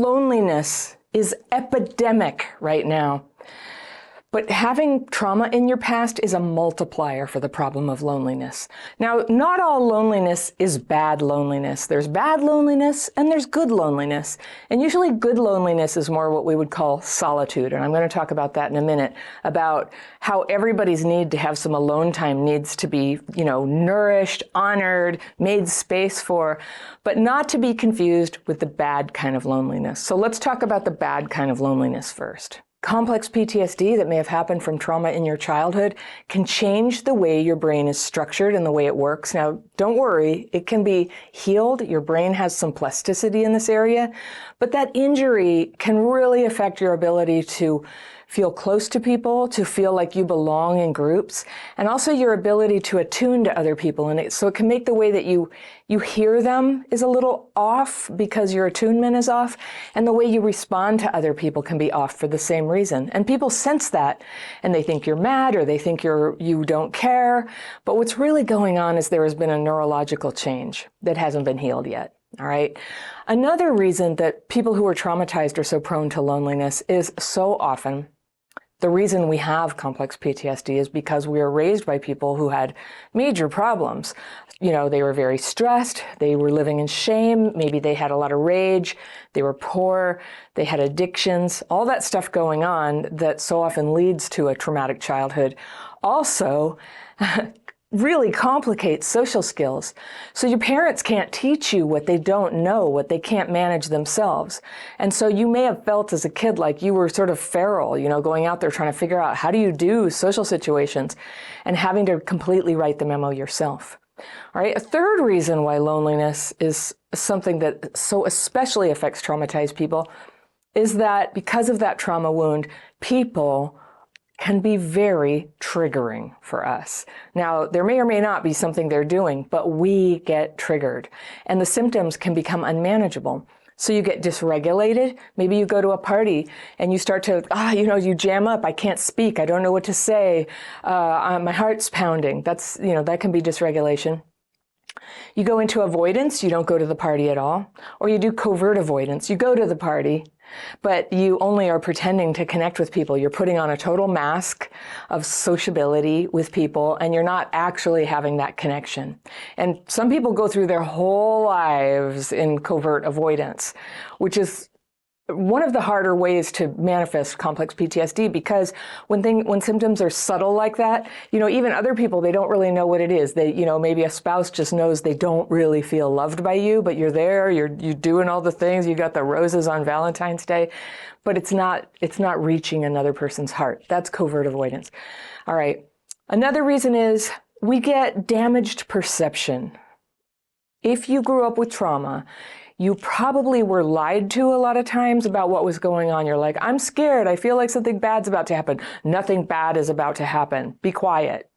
loneliness is epidemic right now. But having trauma in your past is a multiplier for the problem of loneliness. Now, not all loneliness is bad loneliness. There's bad loneliness and there's good loneliness. And usually good loneliness is more what we would call solitude. And I'm going to talk about that in a minute, about how everybody's need to have some alone time needs to be, nourished, honored, made space for, but not to be confused with the bad kind of loneliness. So let's talk about the bad kind of loneliness first. Complex PTSD that may have happened from trauma in your childhood can change the way your brain is structured and the way it works. Now, don't worry, it can be healed. Your brain has some plasticity in this area, but that injury can really affect your ability to feel close to people, to feel like you belong in groups, and also your ability to attune to other people. And so it can make the way that you hear them is a little off because your attunement is off, and the way you respond to other people can be off for the same reason. And people sense that, and they think you're mad, or they think you don't care. But what's really going on is there has been a neurological change that hasn't been healed yet. All right. Another reason that people who are traumatized are so prone to loneliness is so often the reason we have complex PTSD is because we were raised by people who had major problems. They were very stressed, they were living in shame, maybe they had a lot of rage, they were poor, they had addictions, all that stuff going on that so often leads to a traumatic childhood. Also, really complicates social skills. So your parents can't teach you what they don't know, what they can't manage themselves. And so you may have felt as a kid like you were sort of feral, going out there trying to figure out how do you do social situations and having to completely write the memo yourself. All right. A third reason why loneliness is something that so especially affects traumatized people is that because of that trauma wound, people can be very triggering for us. Now, there may or may not be something they're doing, but we get triggered and the symptoms can become unmanageable. So you get dysregulated. Maybe you go to a party and you start to, you jam up. I can't speak. I don't know what to say. My heart's pounding. That's, that can be dysregulation. You go into avoidance. You don't go to the party at all. Or you do covert avoidance. You go to the party, but you only are pretending to connect with people. You're putting on a total mask of sociability with people, and you're not actually having that connection. And some people go through their whole lives in covert avoidance, which is one of the harder ways to manifest complex PTSD, because when symptoms are subtle like that, even other people, they don't really know what it is. They, maybe a spouse just knows they don't really feel loved by you, but you're there, you're doing all the things, you got the roses on Valentine's Day, but it's not reaching another person's heart. That's covert avoidance. All right. Another reason is we get damaged perception. If you grew up with trauma, you probably were lied to a lot of times about what was going on. You're like, I'm scared. I feel like something bad's about to happen. Nothing bad is about to happen. Be quiet,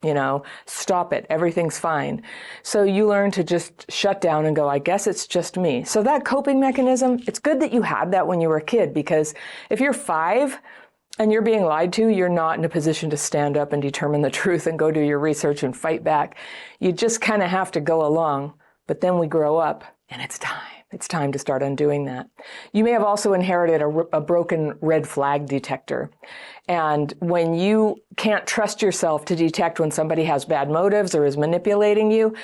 stop it. Everything's fine. So you learn to just shut down and go, I guess it's just me. So that coping mechanism, it's good that you had that when you were a kid, because if you're 5 and you're being lied to, you're not in a position to stand up and determine the truth and go do your research and fight back. You just kind of have to go along. But then we grow up and it's time. It's time to start undoing that. You may have also inherited a broken red flag detector. And when you can't trust yourself to detect when somebody has bad motives or is manipulating you,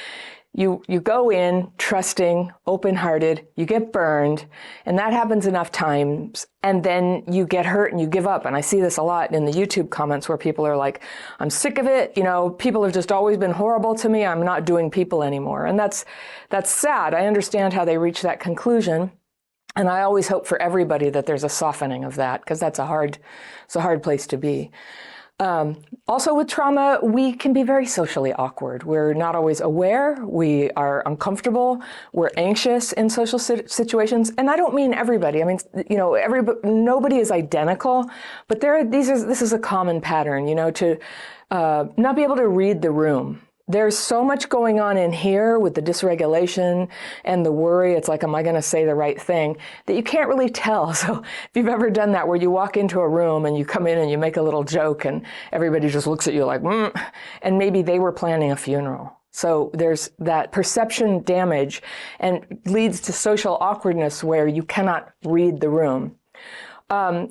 you go in trusting, open-hearted, you get burned, and that happens enough times, and then you get hurt and you give up. And I see this a lot in the YouTube comments where people are like, I'm sick of it, people have just always been horrible to me, I'm not doing people anymore. And that's sad. I understand how they reach that conclusion. And I always hope for everybody that there's a softening of that, because it's a hard place to be. Also with trauma, we can be very socially awkward. We're not always aware. We are uncomfortable. We're anxious in social situations. And I don't mean everybody. I mean, nobody is identical, but this is a common pattern, to not be able to read the room. There's so much going on in here with the dysregulation and the worry. It's like, am I going to say the right thing? That you can't really tell. So if you've ever done that, where you walk into a room and you come in and you make a little joke and everybody just looks at you like, and maybe they were planning a funeral. So there's that perception damage and leads to social awkwardness where you cannot read the room.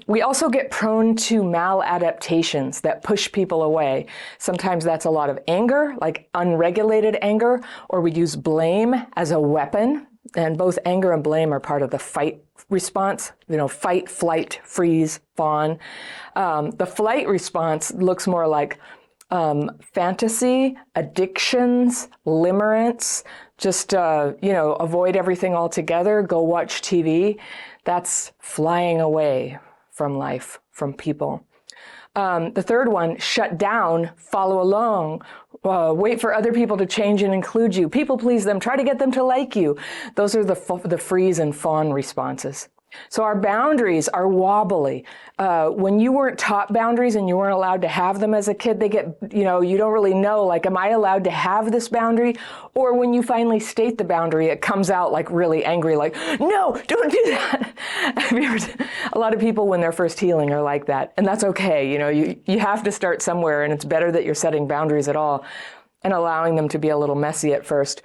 We also get prone to maladaptations that push people away. Sometimes that's a lot of anger, like unregulated anger, or we use blame as a weapon. And both anger and blame are part of the fight response, fight, flight, freeze, fawn. The flight response looks more like fantasy, addictions, limerence, just, avoid everything altogether, go watch TV. That's flying away from life, from people. The third one, shut down, follow along, wait for other people to change and include you. People please them, try to get them to like you. Those are the freeze and fawn responses. So our boundaries are wobbly. When you weren't taught boundaries and you weren't allowed to have them as a kid, they get, you don't really know, like, am I allowed to have this boundary? Or when you finally state the boundary, it comes out like really angry, like, no, don't do that. A lot of people when they're first healing are like that. And that's okay. You have to start somewhere, and it's better that you're setting boundaries at all and allowing them to be a little messy at first.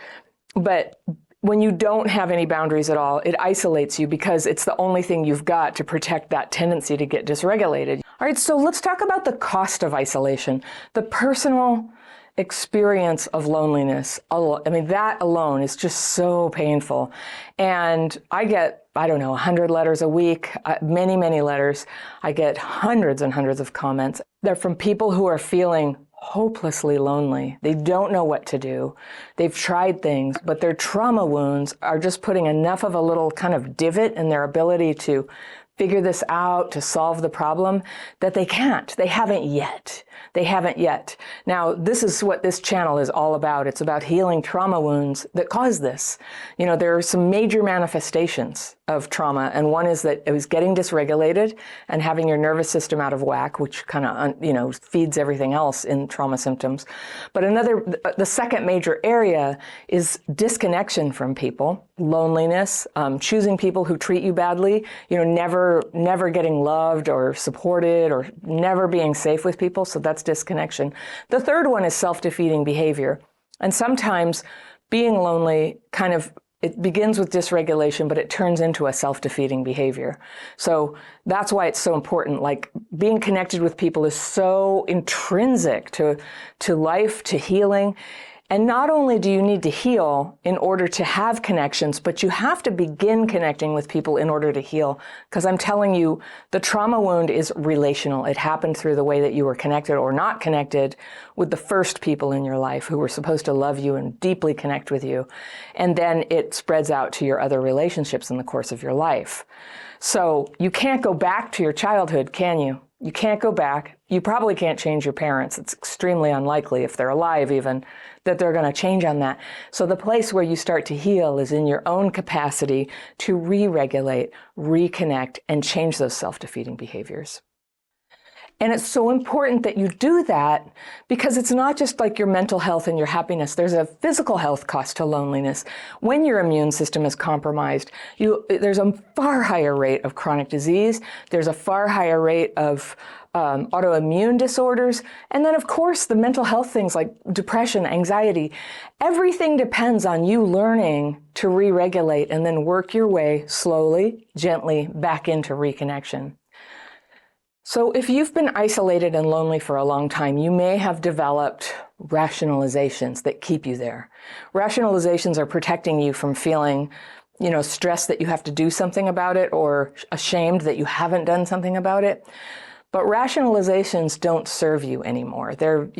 But when you don't have any boundaries at all, it isolates you because it's the only thing you've got to protect that tendency to get dysregulated. All right, so let's talk about the cost of isolation, the personal experience of loneliness. I mean, that alone is just so painful. And I get, 100 letters a week, many, many letters. I get hundreds and hundreds of comments. They're from people who are feeling hopelessly lonely. They don't know what to do. They've tried things, but their trauma wounds are just putting enough of a little kind of divot in their ability to figure this out, to solve the problem, that they can't. They haven't yet. They haven't yet. Now, this is what this channel is all about. It's about healing trauma wounds that cause this. There are some major manifestations of trauma, and one is that it was getting dysregulated and having your nervous system out of whack, which kind of, feeds everything else in trauma symptoms. But the second major area is disconnection from people, loneliness, choosing people who treat you badly, never getting loved or supported or never being safe with people. So that's disconnection. The third one is self-defeating behavior. And sometimes being lonely it begins with dysregulation, but it turns into a self-defeating behavior. So that's why it's so important. Like, being connected with people is so intrinsic to life, to healing. And not only do you need to heal in order to have connections, but you have to begin connecting with people in order to heal. Because I'm telling you, the trauma wound is relational. It happened through the way that you were connected or not connected with the first people in your life who were supposed to love you and deeply connect with you. And then it spreads out to your other relationships in the course of your life. So you can't go back to your childhood, can you? You can't go back. You probably can't change your parents. It's extremely unlikely, if they're alive even, that they're going to change on that. So the place where you start to heal is in your own capacity to re-regulate, reconnect, and change those self-defeating behaviors. And it's so important that you do that because it's not just like your mental health and your happiness. There's a physical health cost to loneliness. When your immune system is compromised, there's a far higher rate of chronic disease. There's a far higher rate of autoimmune disorders. And then, of course, the mental health things like depression, anxiety. Everything depends on you learning to re-regulate and then work your way slowly, gently back into reconnection. So if you've been isolated and lonely for a long time, you may have developed rationalizations that keep you there. Rationalizations are protecting you from feeling, stressed that you have to do something about it or ashamed that you haven't done something about it. But rationalizations don't serve you anymore. They're,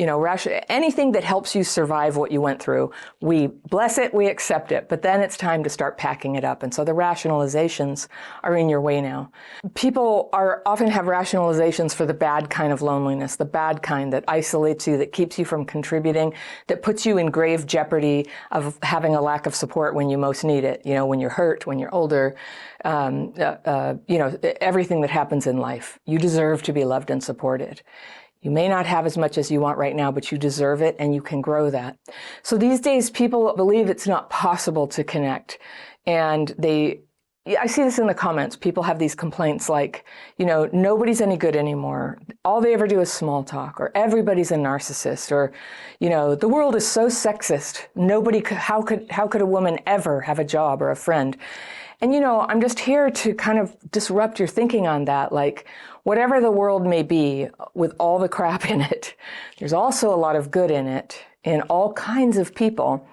anything that helps you survive what you went through, we bless it, we accept it, but then it's time to start packing it up. And so the rationalizations are in your way now. People often have rationalizations for the bad kind of loneliness, the bad kind that isolates you, that keeps you from contributing, that puts you in grave jeopardy of having a lack of support when you most need it, when you're hurt, when you're older, everything that happens in life. You deserve to be loved and supported. You may not have as much as you want right now, but you deserve it and you can grow that. So these days, people believe it's not possible to connect, and they I see this in the comments. People have these complaints like, nobody's any good anymore. All they ever do is small talk, or everybody's a narcissist, or, the world is so sexist. How could a woman ever have a job or a friend? And, I'm just here to kind of disrupt your thinking on that. Like, whatever the world may be, with all the crap in it, there's also a lot of good in it, in all kinds of people.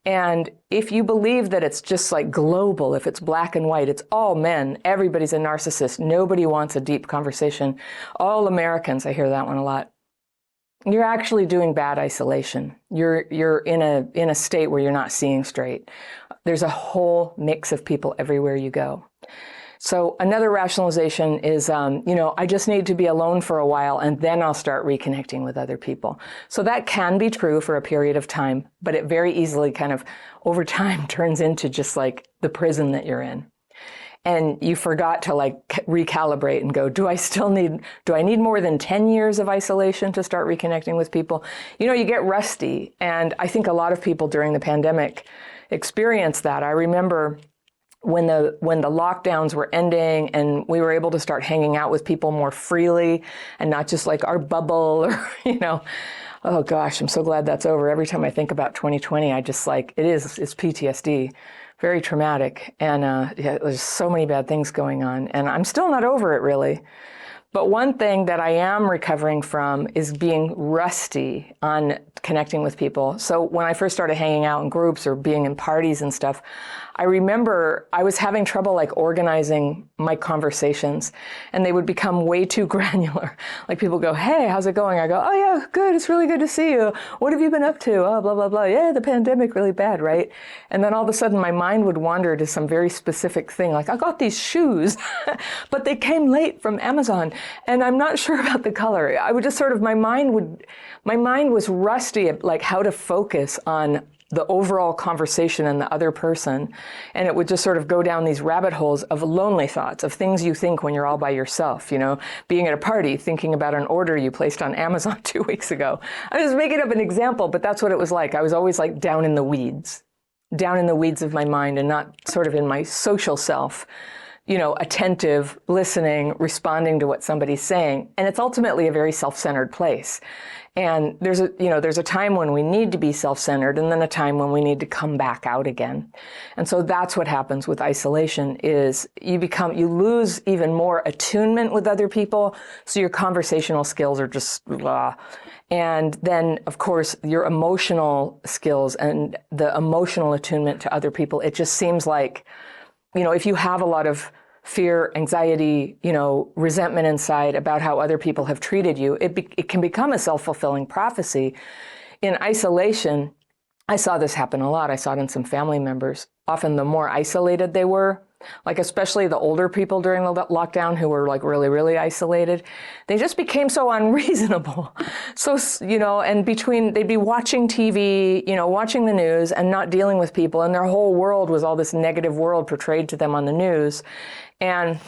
And if you believe that it's just like global, if it's black and white, it's all men, everybody's a narcissist, nobody wants a deep conversation, all Americans, I hear that one a lot. You're actually doing bad isolation. You're in a state where you're not seeing straight. There's a whole mix of people everywhere you go. So another rationalization is, I just need to be alone for a while and then I'll start reconnecting with other people. So that can be true for a period of time, but it very easily kind of over time turns into just like the prison that you're in. And you forgot to like recalibrate and go, do I need more than 10 years of isolation to start reconnecting with people? You get rusty. And I think a lot of people during the pandemic experienced that. I remember when the lockdowns were ending and we were able to start hanging out with people more freely and not just like our bubble or, oh gosh, I'm so glad that's over. Every time I think about 2020, I just like, it's PTSD, very traumatic. And there's so many bad things going on and I'm still not over it really. But one thing that I am recovering from is being rusty on connecting with people. So when I first started hanging out in groups or being in parties and stuff, I remember I was having trouble like organizing my conversations and they would become way too granular. Like people go, hey, how's it going? I go, oh yeah, good. It's really good to see you. What have you been up to? Oh, blah, blah, blah. Yeah, the pandemic really bad, right? And then all of a sudden my mind would wander to some very specific thing. Like I got these shoes, but they came late from Amazon and I'm not sure about the color. I would just sort of, my mind was rusty at like how to focus on the overall conversation and the other person. And it would just sort of go down these rabbit holes of lonely thoughts, of things you think when you're all by yourself, being at a party, thinking about an order you placed on Amazon 2 weeks ago. I was making up an example, but that's what it was like. I was always like down in the weeds of my mind and not sort of in my social self, attentive, listening, responding to what somebody's saying. And it's ultimately a very self-centered place. And there's a time when we need to be self-centered and then a time when we need to come back out again. And so that's what happens with isolation is you lose even more attunement with other people. So your conversational skills are just blah. And then, of course, your emotional skills and the emotional attunement to other people, it just seems like, if you have a lot of fear, anxiety, resentment inside about how other people have treated you, it can become a self-fulfilling prophecy. In isolation, I saw this happen a lot. I saw it in some family members. Often the more isolated they were, like especially the older people during the lockdown who were like really, really isolated, they just became so unreasonable. So, and they'd be watching TV, watching the news and not dealing with people. And their whole world was all this negative world portrayed to them on the news. And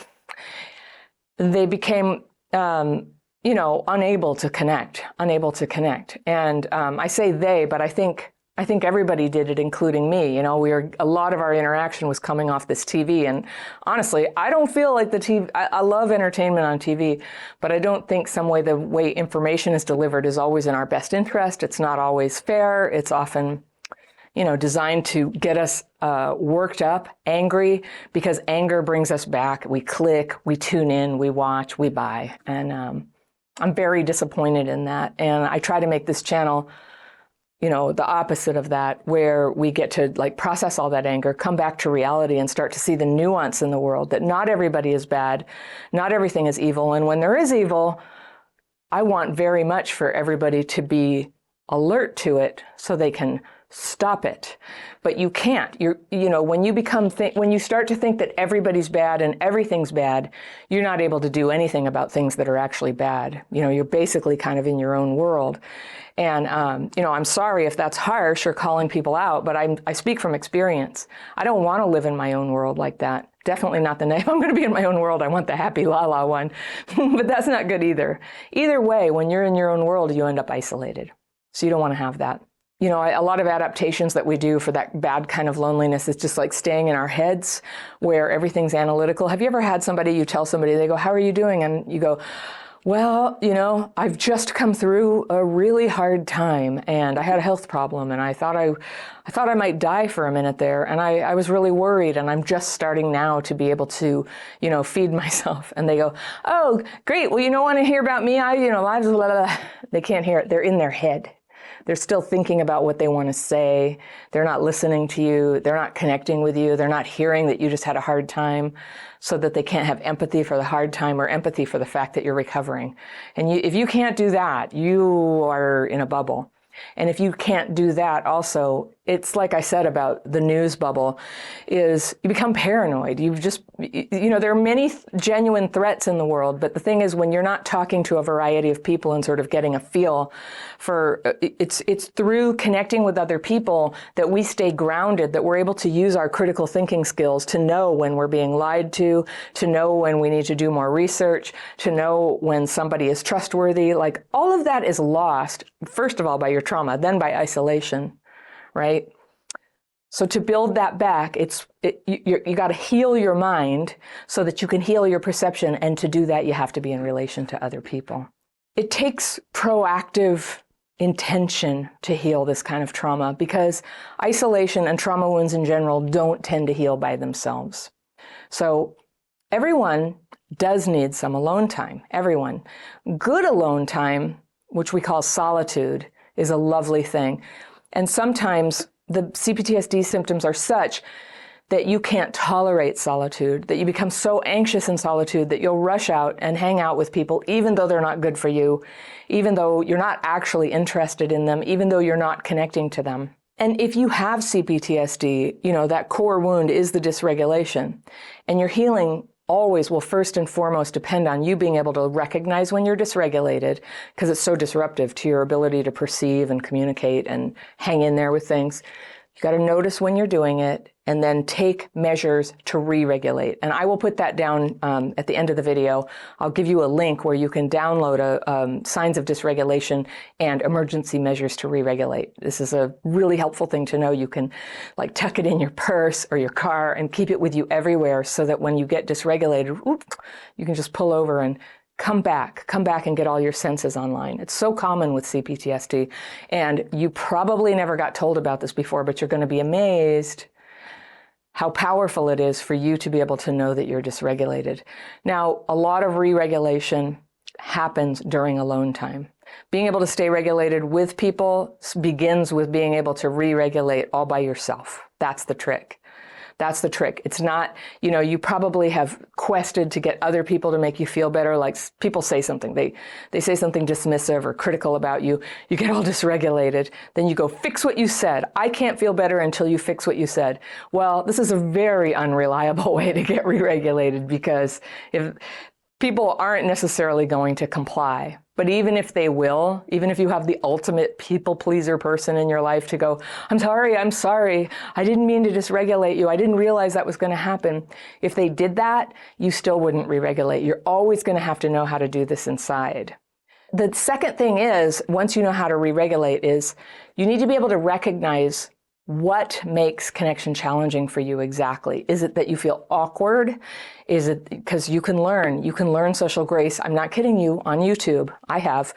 they became, unable to connect. And I say they, but I think everybody did it, including me. A lot of our interaction was coming off this TV. And honestly, I don't feel like the TV, I love entertainment on TV, but I don't think the way information is delivered is always in our best interest. It's not always fair. It's often, designed to get us worked up, angry, because anger brings us back. We click, we tune in, we watch, we buy. And I'm very disappointed in that. And I try to make this channel the opposite of that, where we get to like process all that anger, come back to reality and start to see the nuance in the world, that not everybody is bad, not everything is evil. And when there is evil, I want very much for everybody to be alert to it so they can stop it. But you can't. When you start to think that everybody's bad and everything's bad, you're not able to do anything about things that are actually bad. You're basically kind of in your own world. And, I'm sorry if that's harsh or calling people out, but I speak from experience. I don't want to live in my own world like that. Definitely not if I'm going to be in my own world, I want the happy la-la one. But that's not good either. Either way, when you're in your own world, you end up isolated. So you don't want to have that. you know, a lot of adaptations that we do for that bad kind of loneliness is just like staying in our heads where everything's analytical. Have you ever had somebody, you tell somebody, they go, how are you doing? And you go, well, you know, I've just come through a really hard time and I had a health problem and I thought I might die for a minute there and I was really worried and I'm just starting now to be able to, you know, feed myself. And they go, oh, great. Well, you don't want to hear about me. They can't hear it. They're in their head. They're still thinking about what they want to say. They're not listening to you. They're not connecting with you. They're not hearing that you just had a hard time, so that they can't have empathy for the hard time or empathy for the fact that you're recovering. And if you can't do that, you are in a bubble. And if you can't do that also, it's like I said about the news bubble, is you become paranoid. You know, there are many genuine threats in the world, but the thing is when you're not talking to a variety of people and sort of getting a feel for, it's through connecting with other people that we stay grounded, that we're able to use our critical thinking skills to know when we're being lied to know when we need to do more research, to know when somebody is trustworthy. Like all of that is lost, first of all, by your trauma, then by isolation. Right? So to build that back, you got to heal your mind so that you can heal your perception. And to do that, you have to be in relation to other people. It takes proactive intention to heal this kind of trauma because isolation and trauma wounds in general don't tend to heal by themselves. So everyone does need some alone time. Everyone. Good alone time, which we call solitude, is a lovely thing. And sometimes the CPTSD symptoms are such that you can't tolerate solitude, that you become so anxious in solitude that you'll rush out and hang out with people, even though they're not good for you, even though you're not actually interested in them, even though you're not connecting to them. And if you have CPTSD, you know, that core wound is the dysregulation. And your healing always will first and foremost depend on you being able to recognize when you're dysregulated, because it's so disruptive to your ability to perceive and communicate and hang in there with things. You got to notice when you're doing it and then take measures to re-regulate. And I will put that down at the end of the video. I'll give you a link where you can download signs of dysregulation and emergency measures to re-regulate. This is a really helpful thing to know. You can like tuck it in your purse or your car and keep it with you everywhere so that when you get dysregulated, you can just pull over and come back and get all your senses online. It's so common with CPTSD, and you probably never got told about this before, but you're going to be amazed how powerful it is for you to be able to know that you're dysregulated. Now, a lot of re-regulation happens during alone time. Being able to stay regulated with people begins with being able to re-regulate all by yourself. That's the trick. That's the trick. It's not, you know, you probably have quested to get other people to make you feel better. Like people say something, they say something dismissive or critical about you. You get all dysregulated. Then you go, fix what you said. I can't feel better until you fix what you said. Well, this is a very unreliable way to get re-regulated because if people aren't necessarily going to comply. But even if they will, even if you have the ultimate people pleaser person in your life to go, I'm sorry, I didn't mean to dysregulate you, I didn't realize that was going to happen. If they did that, you still wouldn't re-regulate. You're always going to have to know how to do this inside. The second thing is, once you know how to re-regulate, is you need to be able to recognize what makes connection challenging for you exactly. Is it that you feel awkward? Is it because you can learn social grace? I'm not kidding you, on YouTube. I have.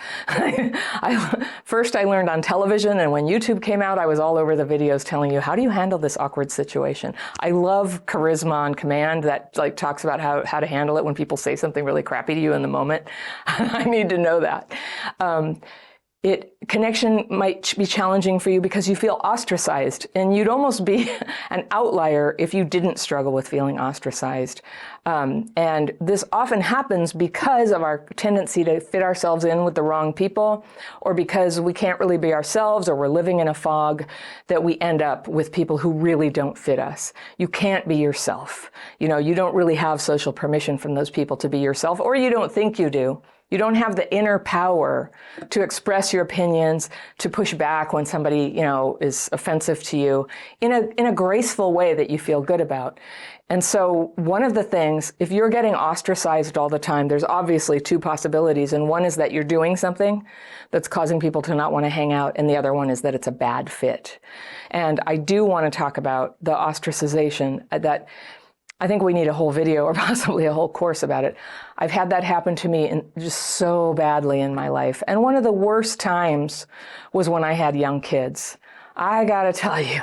First I learned on television, and when YouTube came out, I was all over the videos telling you, how do you handle this awkward situation? I love Charisma on Command that like talks about how to handle it when people say something really crappy to you in the moment. I need to know that. Connection might be challenging for you because you feel ostracized, and you'd almost be an outlier if you didn't struggle with feeling ostracized. And this often happens because of our tendency to fit ourselves in with the wrong people, or because we can't really be ourselves, or we're living in a fog, that we end up with people who really don't fit us. You can't be yourself. You know, you don't really have social permission from those people to be yourself, or you don't think you do. You don't have the inner power to express your opinions, to push back when somebody, is offensive to you in a graceful way that you feel good about. And so one of the things, if you're getting ostracized all the time, there's obviously two possibilities. And one is that you're doing something that's causing people to not want to hang out. And the other one is that it's a bad fit. And I do want to talk about the ostracization that I think we need a whole video or possibly a whole course about it. I've had that happen to me just so badly in my life. And one of the worst times was when I had young kids. I gotta tell you,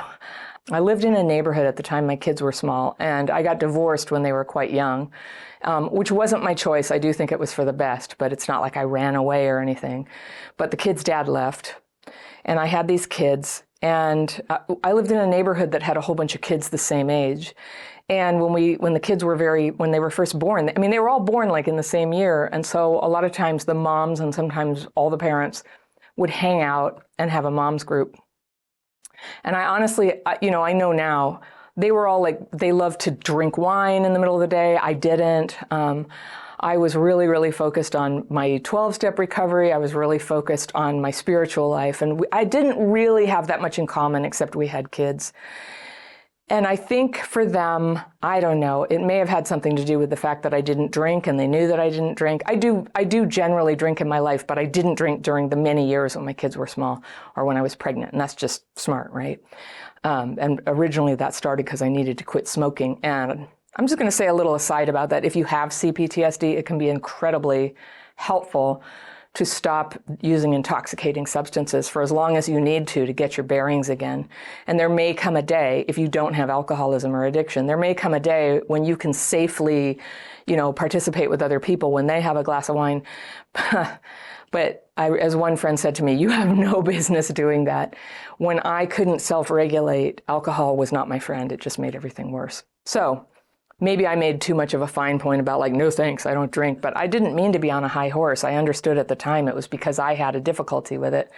I lived in a neighborhood at the time my kids were small, and I got divorced when they were quite young, which wasn't my choice. I do think it was for the best, but it's not like I ran away or anything. But the kid's dad left, and I had these kids, and I lived in a neighborhood that had a whole bunch of kids the same age. And when the kids were when they were first born, I mean, they were all born like in the same year. And so a lot of times the moms and sometimes all the parents would hang out and have a mom's group. And I honestly, I know now, they were all they loved to drink wine in the middle of the day. I didn't. I was really, really focused on my 12-step recovery. I was really focused on my spiritual life. And I didn't really have that much in common except we had kids. And I think for them, I don't know, it may have had something to do with the fact that I didn't drink and they knew that I didn't drink. I do generally drink in my life, but I didn't drink during the many years when my kids were small or when I was pregnant. And that's just smart, right? And originally that started because I needed to quit smoking. And I'm just going to say a little aside about that. If you have CPTSD, it can be incredibly helpful to stop using intoxicating substances for as long as you need to get your bearings again. And there may come a day, if you don't have alcoholism or addiction, there may come a day when you can safely, participate with other people when they have a glass of wine. But as one friend said to me, you have no business doing that. When I couldn't self-regulate, alcohol was not my friend. It just made everything worse. So maybe I made too much of a fine point about no thanks, I don't drink, but I didn't mean to be on a high horse. I understood at the time it was because I had a difficulty with it.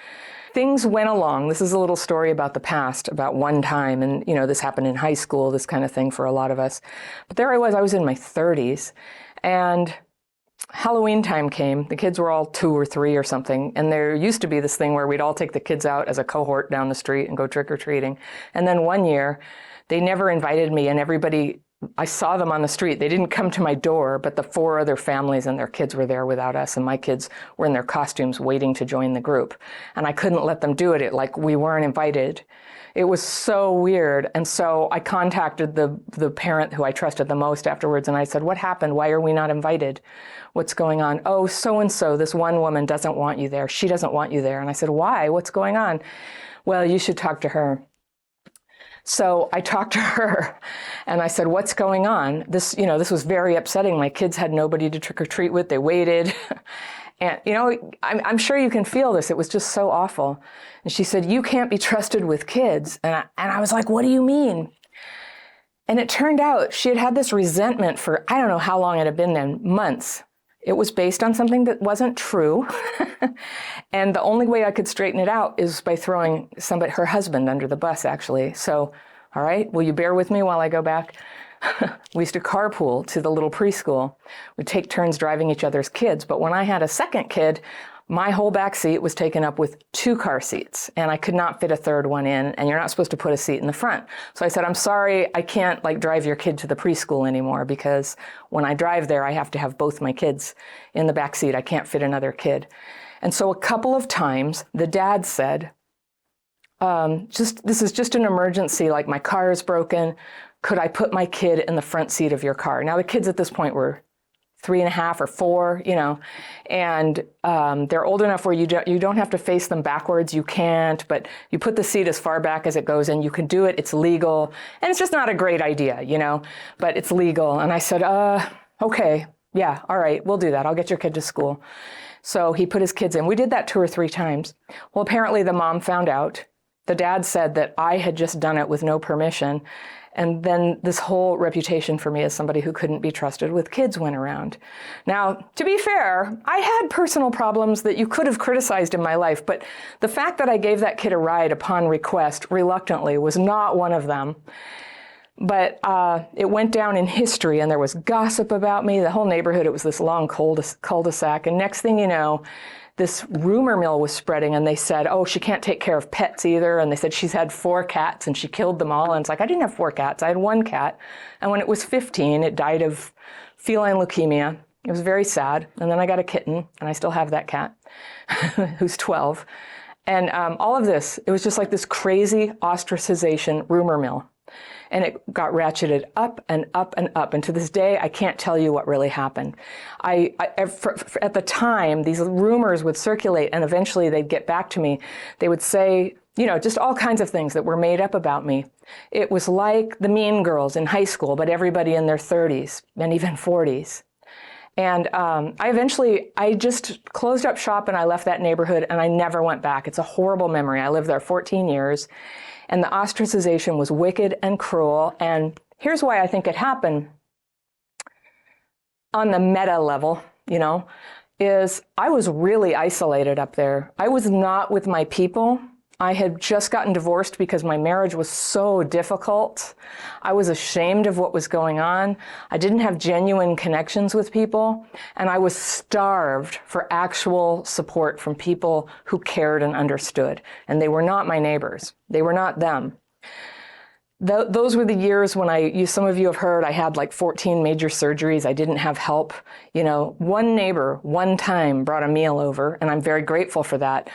Things went along. This is a little story about the past, about one time, and this happened in high school, this kind of thing for a lot of us. But there I was in my 30s, and Halloween time came. The kids were all 2 or 3 or something, and there used to be this thing where we'd all take the kids out as a cohort down the street and go trick-or-treating. And then one year, they never invited me, and I saw them on the street. They didn't come to my door, but the 4 other families and their kids were there without us, and my kids were in their costumes waiting to join the group. And I couldn't let them do it. We weren't invited. It was so weird. And so I contacted the parent who I trusted the most afterwards, and I said, what happened? Why are we not invited? What's going on? Oh, so-and-so, this one woman doesn't want you there. She doesn't want you there. And I said, why? What's going on? Well, you should talk to her. So I talked to her and I said, what's going on? This was very upsetting. My kids had nobody to trick or treat with. They waited. And, I'm sure you can feel this. It was just so awful. And she said, you can't be trusted with kids. And I was like, what do you mean? And it turned out she had this resentment for, I don't know how long it had been then, months. It was based on something that wasn't true. And the only way I could straighten it out is by throwing her husband under the bus, actually. So, all right, will you bear with me while I go back? We used to carpool to the little preschool. We'd take turns driving each other's kids. But when I had a second kid, my whole back seat was taken up with 2 car seats, and I could not fit a third one in, and you're not supposed to put a seat in the front. So I said, I'm sorry, I can't drive your kid to the preschool anymore, because when I drive there, I have to have both my kids in the back seat. I can't fit another kid. And so a couple of times, the dad said, this is just an emergency, my car is broken. Could I put my kid in the front seat of your car? Now, the kids at this point were 3.5 or 4, and they're old enough where you don't have to face them backwards. You can't, but you put the seat as far back as it goes, and you can do it. It's legal, and it's just not a great idea, but it's legal. And I said, okay, yeah, all right, we'll do that. I'll get your kid to school. So he put his kids in. We did that 2 or 3 times. Well, apparently the mom found out. The dad said that I had just done it with no permission. And then this whole reputation for me as somebody who couldn't be trusted with kids went around. Now, to be fair, I had personal problems that you could have criticized in my life, but the fact that I gave that kid a ride upon request reluctantly was not one of them. But it went down in history, and there was gossip about me. The whole neighborhood, it was this long cul-de-sac. And next thing you know, this rumor mill was spreading, and they said, oh, she can't take care of pets either. And they said she's had 4 cats, and she killed them all. And it's like, I didn't have 4 cats. I had 1 cat. And when it was 15, it died of feline leukemia. It was very sad. And then I got a kitten, and I still have that cat, who's 12. And all of this, it was just like this crazy ostracization rumor mill. And it got ratcheted up and up and up. And to this day, I can't tell you what really happened. At the time, these rumors would circulate, and eventually they'd get back to me. They would say, you know, just all kinds of things that were made up about me. It was like the mean girls in high school, but everybody in their 30s and even 40s. And I just closed up shop, and I left that neighborhood, and I never went back. It's a horrible memory. I lived there 14 years. And the ostracization was wicked and cruel. And here's why I think it happened on the meta level, you know, is I was really isolated up there. I was not with my people. I had just gotten divorced because my marriage was so difficult. I was ashamed of what was going on. I didn't have genuine connections with people, and I was starved for actual support from people who cared and understood. And they were not my neighbors. They were not them. Those were the years when some of you have heard, I had like 14 major surgeries. I didn't have help. You know, one neighbor, one time brought a meal over, and I'm very grateful for that.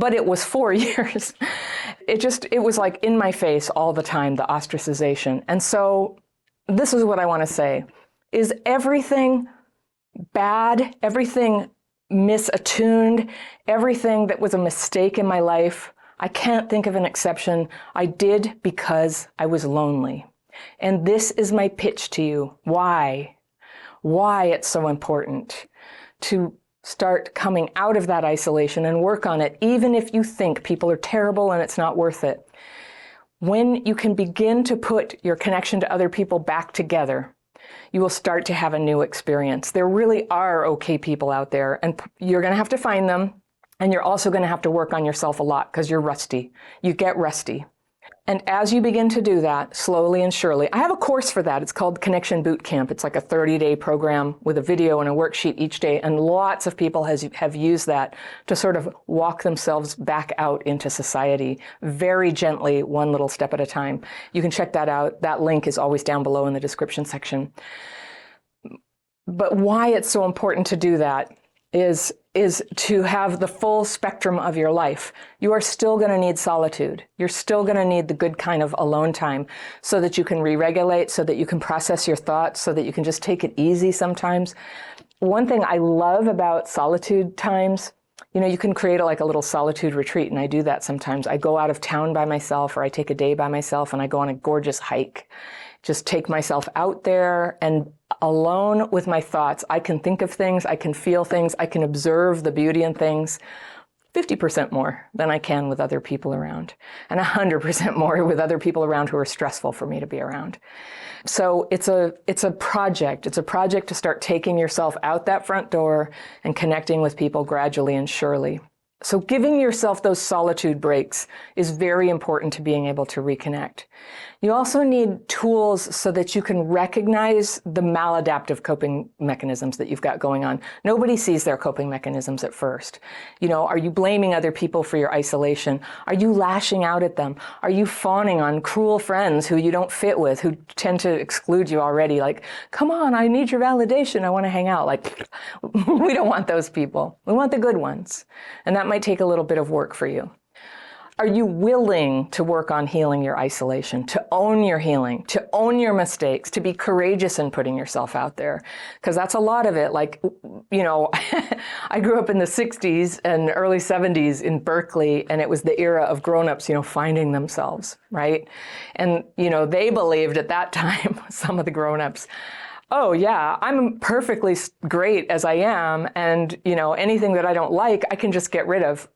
But it was 4 years. It was like in my face all the time, the ostracization. And so this is what I want to say. Is everything bad, everything misattuned, everything that was a mistake in my life, I can't think of an exception. I did because I was lonely. And this is my pitch to you. Why it's so important to start coming out of that isolation and work on it, even if you think people are terrible and it's not worth it. When you can begin to put your connection to other people back together, you will start to have a new experience. There really are okay people out there, and you're going to have to find them, and you're also going to have to work on yourself a lot because you're rusty. You get rusty. And as you begin to do that, slowly and surely, I have a course for that. It's called Connection Boot Camp. It's like a 30-day program with a video and a worksheet each day. And lots of people have used that to sort of walk themselves back out into society very gently, one little step at a time. You can check that out. That link is always down below in the description section. But why it's so important to do that is to have the full spectrum of your life. You are still going to need solitude. You're still going to need the good kind of alone time so that you can re-regulate, so that you can process your thoughts, so that you can just take it easy sometimes. One thing I love about solitude times, you know, you can create like a little solitude retreat, and I do that sometimes. I go out of town by myself, or I take a day by myself, and I go on a gorgeous hike. Just take myself out there, and alone with my thoughts, I can think of things, I can feel things, I can observe the beauty in things 50% more than I can with other people around, and 100% more with other people around who are stressful for me to be around. So it's a project. It's a project to start taking yourself out that front door and connecting with people gradually and surely. So giving yourself those solitude breaks is very important to being able to reconnect. You also need tools so that you can recognize the maladaptive coping mechanisms that you've got going on. Nobody sees their coping mechanisms at first. You know, are you blaming other people for your isolation? Are you lashing out at them? Are you fawning on cruel friends who you don't fit with, who tend to exclude you already? Like, come on, I need your validation. I want to hang out. Like, we don't want those people. We want the good ones. And that might take a little bit of work for you. Are you willing to work on healing your isolation, to own your healing, to own your mistakes, to be courageous in putting yourself out there? Because that's a lot of it. Like, you know, I grew up in the 60s and early 70s in Berkeley, and it was the era of grown-ups, you know, finding themselves, right? And, you know, they believed at that time, some of the grown-ups, oh yeah, I'm perfectly great as I am, and you know, anything that I don't like, I can just get rid of.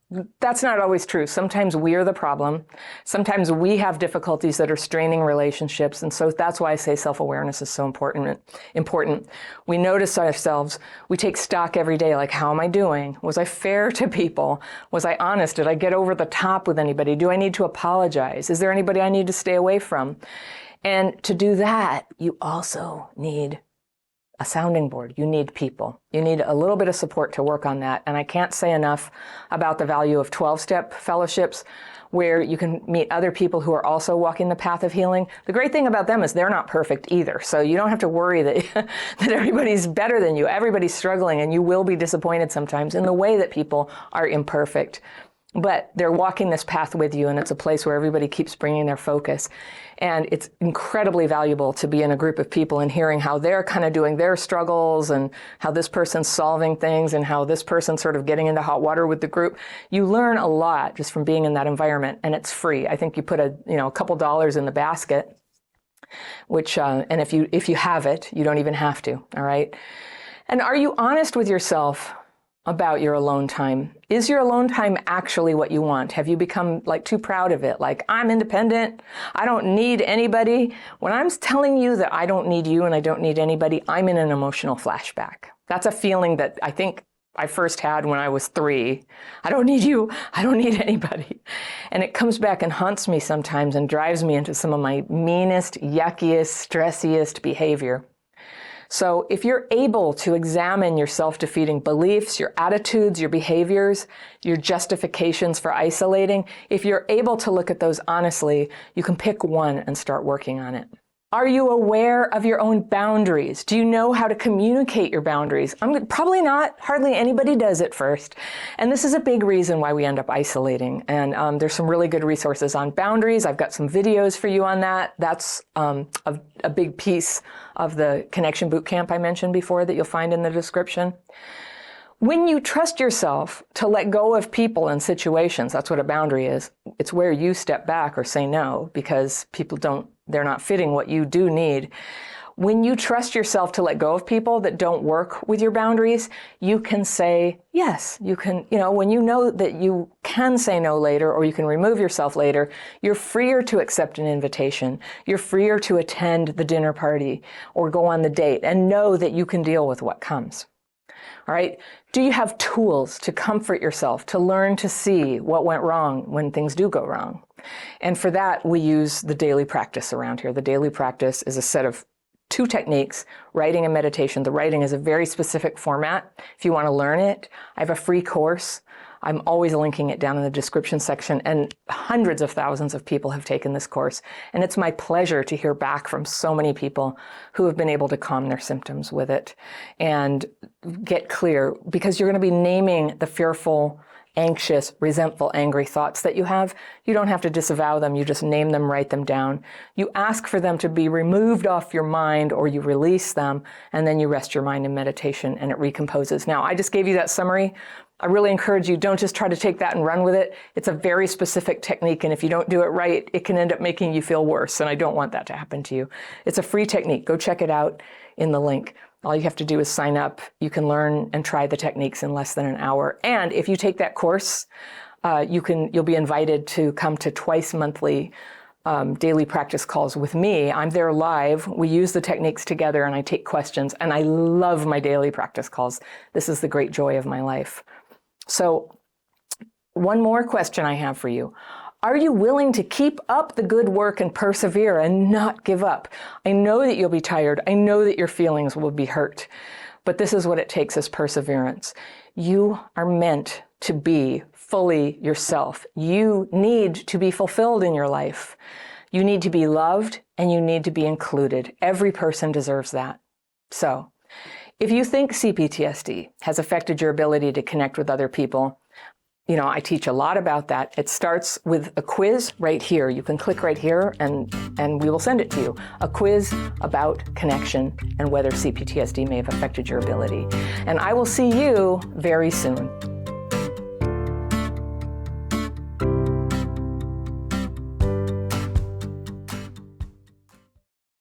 That's not always true. Sometimes we're the problem. Sometimes we have difficulties that are straining relationships, and so that's why I say self-awareness is so important. We notice ourselves. We take stock every day, like, how am I doing? Was I fair to people? Was I honest? Did I get over the top with anybody? Do I need to apologize? Is there anybody I need to stay away from? And to do that, you also need a sounding board. You need people. You need a little bit of support to work on that. And I can't say enough about the value of 12-step fellowships, where you can meet other people who are also walking the path of healing. The great thing about them is they're not perfect either. So you don't have to worry that, that everybody's better than you. Everybody's struggling, and you will be disappointed sometimes in the way that people are imperfect. But they're walking this path with you, and it's a place where everybody keeps bringing their focus. And it's incredibly valuable to be in a group of people and hearing how they're kind of doing their struggles, and how this person's solving things, and how this person's sort of getting into hot water with the group. You learn a lot just from being in that environment, and it's free. I think you put a couple dollars in the basket, which and if you have it, you don't even have to. All right. And are you honest with yourself about your alone time? Is your alone time actually what you want? Have you become like too proud of it? Like, I'm independent, I don't need anybody. When I'm telling you that I don't need you and I don't need anybody, I'm in an emotional flashback. That's a feeling that I think I first had when I was 3. I don't need you, I don't need anybody. And it comes back and haunts me sometimes and drives me into some of my meanest, yuckiest, stressiest behavior. So if you're able to examine your self-defeating beliefs, your attitudes, your behaviors, your justifications for isolating, if you're able to look at those honestly, you can pick one and start working on it. Are you aware of your own boundaries? Do you know how to communicate your boundaries? Probably not. Hardly anybody does at first. And this is a big reason why we end up isolating. And there's some really good resources on boundaries. I've got some videos for you on that. That's a big piece of the Connection Bootcamp I mentioned before that you'll find in the description. When you trust yourself to let go of people and situations, that's what a boundary is. It's where you step back or say no because they're not fitting what you do need. When you trust yourself to let go of people that don't work with your boundaries, you can say yes. You can, when you know that you can say no later, or you can remove yourself later, you're freer to accept an invitation. You're freer to attend the dinner party or go on the date and know that you can deal with what comes. All right. Do you have tools to comfort yourself, to learn to see what went wrong when things do go wrong? And for that, we use the daily practice around here. The daily practice is a set of 2 techniques, writing and meditation. The writing is a very specific format. If you want to learn it, I have a free course. I'm always linking it down in the description section, and hundreds of thousands of people have taken this course. And it's my pleasure to hear back from so many people who have been able to calm their symptoms with it and get clear, because you're going to be naming the fearful, anxious, resentful, angry thoughts that you have. You don't have to disavow them. You just name them, write them down. You ask for them to be removed off your mind, or you release them, and then you rest your mind in meditation and it recomposes. Now, I just gave you that summary. I really encourage you, don't just try to take that and run with it. It's a very specific technique, and if you don't do it right, it can end up making you feel worse, and I don't want that to happen to you. It's a free technique. Go check it out in the link. All you have to do is sign up. You can learn and try the techniques in less than an hour. And if you take that course, you'll be invited to come to twice monthly daily practice calls with me. I'm there live. We use the techniques together, and I take questions. And I love my daily practice calls. This is the great joy of my life. So one more question I have for you. Are you willing to keep up the good work and persevere and not give up? I know that you'll be tired. I know that your feelings will be hurt, but this is what it takes, is perseverance. You are meant to be fully yourself. You need to be fulfilled in your life. You need to be loved, and you need to be included. Every person deserves that. So if you think CPTSD has affected your ability to connect with other people, I teach a lot about that. It starts with a quiz right here. You can click right here and we will send it to you. A quiz about connection and whether CPTSD may have affected your ability. And I will see you very soon.